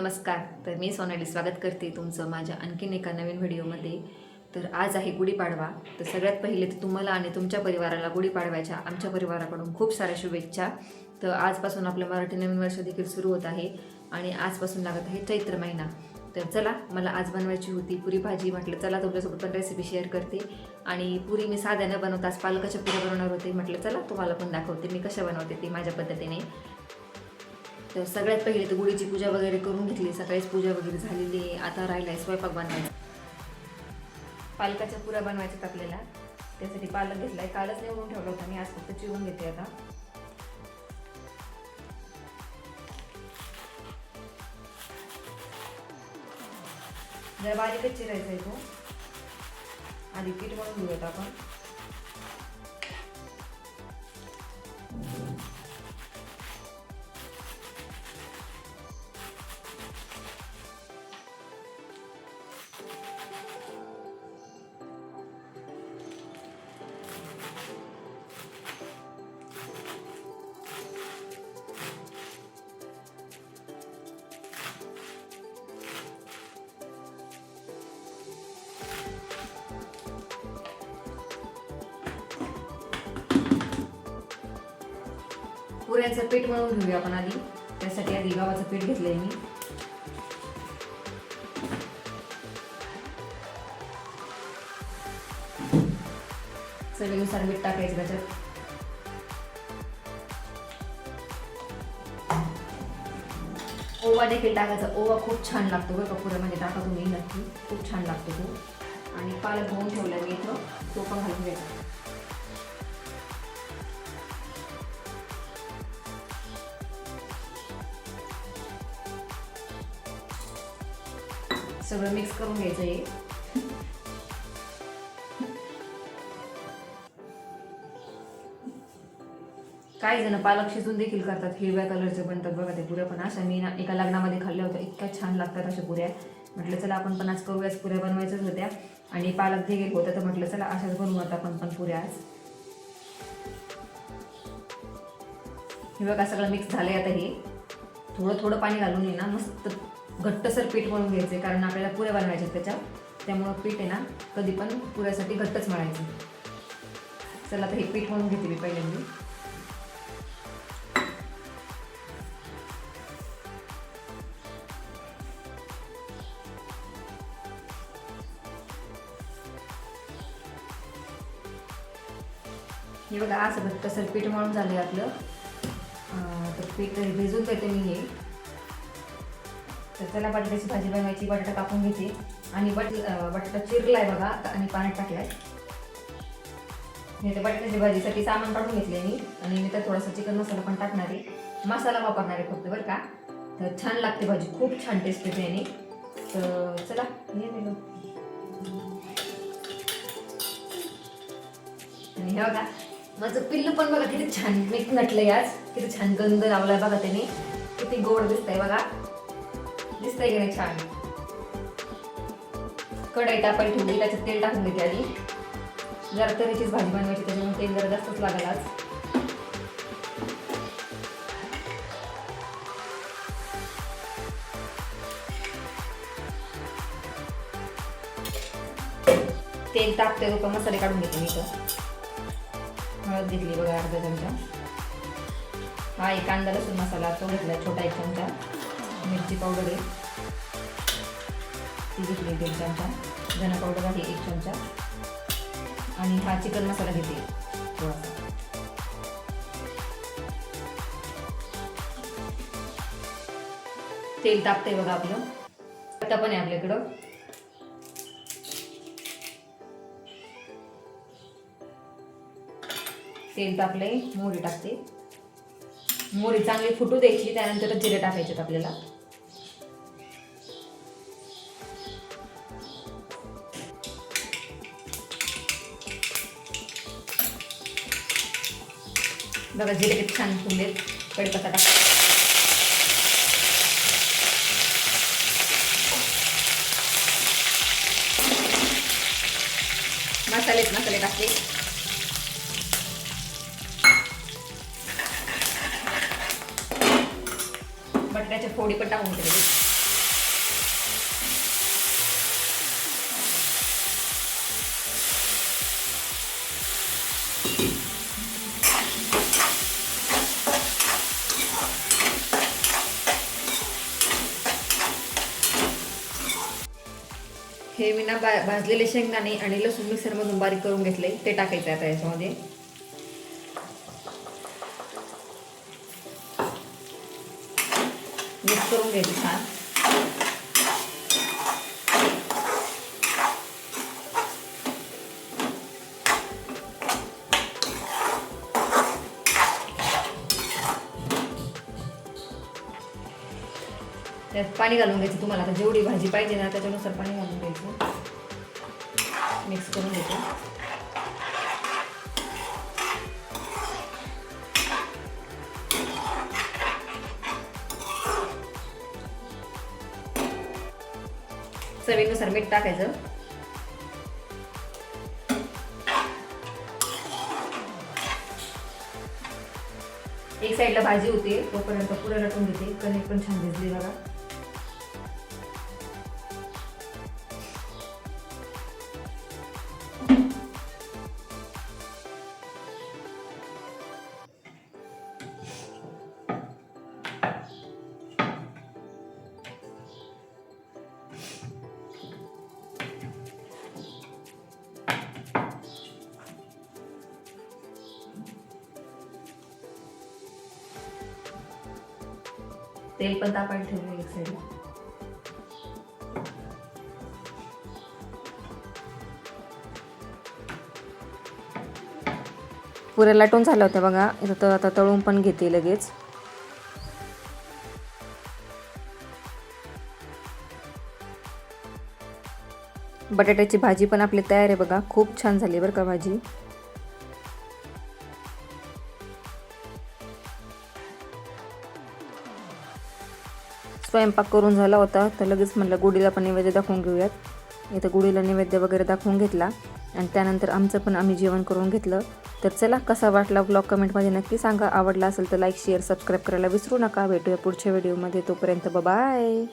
नमस्कार. तर मी सोनाली स्वागत करते तुमचं माझ्या आणखीन एका नवीन व्हिडिओमध्ये. तर आज आहे गुढीपाडवा. तर सगळ्यात पहिले तर तुम्हाला आणि तुमच्या परिवाराला गुढीपाडव्याच्या आमच्या परिवाराकडून खूप साऱ्या शुभेच्छा. तर आजपासून आपलं मराठी नवीन वर्ष देखील सुरू होत आहे आणि आजपासून लागत आहे चैत्र महिना. तर चला, मला आज बनवायची होती पुरी भाजी. म्हटलं चला तुमच्यासोबत पण रेसिपी शेअर करते. आणि पुरी मी साध्या न बनवता आज पालकाच्या पुऱ्या बनवणार होते. म्हटलं चला तुम्हाला पण दाखवते मी कशा बनवते ते माझ्या पद्धतीने. तर सगळ्यात पहिले तर गुढीची पूजा वगैरे करून घेतली. सकाळीच पूजा वगैरे झालेली आहे. आता राहिला आहे स्वयंपाक बनवायचा. पालकाच्या पुऱ्या बनवायच्यात आपल्याला. त्यासाठी पालक घेतला आहे. कालच निवडून ठेवला होता मी, आज फक्त चिरून घेते. आता जरा बारीकच चिरायचा आहे तो. आधी पीठ बनवून घेऊयात आपण. पुऱ्यांचं पीठ मळून घेऊया आपण आधी. त्यासाठी आधी गव्हाचं पीठ घेतलंय मी. चवीनुसार मीठ टाकायचं त्याच्यात. ओवा देखील टाकायचा. ओवा खूप छान लागतो बरं का पुऱ्यामध्ये. टाका तुम्ही नक्की, खूप छान लागतो तो. आणि पालक धुवून ठेवला मी इथं, तो पण घालून घ्यायचा. सगळं मिक्स करून घ्यायचं आहे. काही जण पालक शिजून देखील करतात, हिरव्या कलरचे बनतात बघा ते पुऱ्या. पण अशा मी ना एका लग्नामध्ये खाल्ल्या होत्या, इतक्या छान लागतात अशा पुऱ्या. म्हटलं चला आपण पण आज करूयाच पुऱ्या. बनवायच्याच होत्या आणि पालक देखील होतं, तर म्हटलं चला अशाच बनवूयात आपण पण पुऱ्या आज. हे बघा सगळं मिक्स झालंय. आता हे थोडं थोडं पाणी घालून आहे ना मस्त घट्टसर पीठ मळून घ्यायचे, कारण आपल्याला पुऱ्या बनवायच्या त्याच्यात. त्यामुळं पीठ आहे ना कधी पण पुऱ्यासाठी घट्टच मळायचं. चला आता हे पीठ मळून घेते मी पहिल्यांदा. हे बघा असं घट्टसर पीठ मळून झालंय आपलं. तर पीठ भिजून देते मी हे. तर चला बटाट्याची भाजी बनवायची. बटाटा कापून घ्यायची आणि बटाटा चिरलाय बघा आणि पाण्यात टाकलाय. हे तर बटाट्याची भाजीसाठी सामान काढून घेतले मी. आणि मी तर थोडासा चिकन मसाला पण टाकणार आहे. मसाला वापरणार आहे फक्त बरं का. तर छान लागते भाजी, खूप छान टेस्ट येते याने. तर चला हे दिलं. आणि हे बघा माझं पिल्लू पण बघा किती छान मीठ नटलंय आज. किती छान गंध लावलाय बघा त्याने. किती गोड दिसतंय बघा. दिसतंय की नाही छान. कढई तापायला ठेवली, त्याच्यात तेल टाकून घेते आधी. जरा तरीचीच भाजी बनवायची, त्याच्यामुळे तेल जरा जास्तच लागेल आज. तेल तापते लोक मसाले काढून घेते मी. इथं हळद घेतली बघा अर्धा चमचा. हा एक कांदा लसूण मसाला तो घेतला छोटा 1 चमचा. मिरची पावडर आहे ती घेतली 1 चमचा. धना पावडर आहे 1 चमचा. आणि हा चिकन मसाला घेते थोडासा. तेल तापतंय बघा आपलं. आता पण आहे आपल्याकडं. तेल तापलंय, मोहरी टाकते. मोहरी चांगली फुटू द्यायची, त्यानंतर जिरे टाकायचे आपल्याला. बघा जिरे किती छान फुलले. कढीपत्ता टाक. मसाले टाकते. बटाट्याच्या फोडी पण टाकून ठेवली. हे मी ना भाजलेले शेंगदाणे आणि लसूण मिक्सरमधून बारीक करून घेतले, ते टाकायचं आता याच्यामध्ये. मिक्स करून घ्यायचं छान. त्यात पाणी घालून घ्यायचं. तुम्हाला आता जेवढी भाजी पाहिजे ना त्याच्यानुसार पाणी घालून घ्यायचं. मिक्स करून घ्यायचं. चवीनुसार मीठ टाकायचं. एक साईडला भाजी होते तोपर्यंत पुढे लटून घेते. कणिक पण छान भिजली बघा. तेल पण तापायला ठेवलं एक साईडला. पुऱ्या लाटून झाल्या होत्या बघा. इथं आता तळून पण घेते लगेच. बटाट्याची भाजी पण आपली तयार आहे बघा. खूप छान झाली बरं का भाजी. स्वयंपाक करून झाला होता तर लगेच म्हटलं गुढीला पण नैवेद्य दाखवून घेऊयात. इथं गुढीला नैवेद्य वगैरे दाखवून घेतला आणि त्यानंतर आमचं पण आम्ही जेवण करून घेतलं. तर चला, कसा वाटला व्लॉग कमेंटमध्ये नक्की सांगा. आवडला असेल तर लाईक शेअर सबस्क्राईब करायला विसरू नका. भेटूया पुढच्या व्हिडिओमध्ये. तोपर्यंत बाय.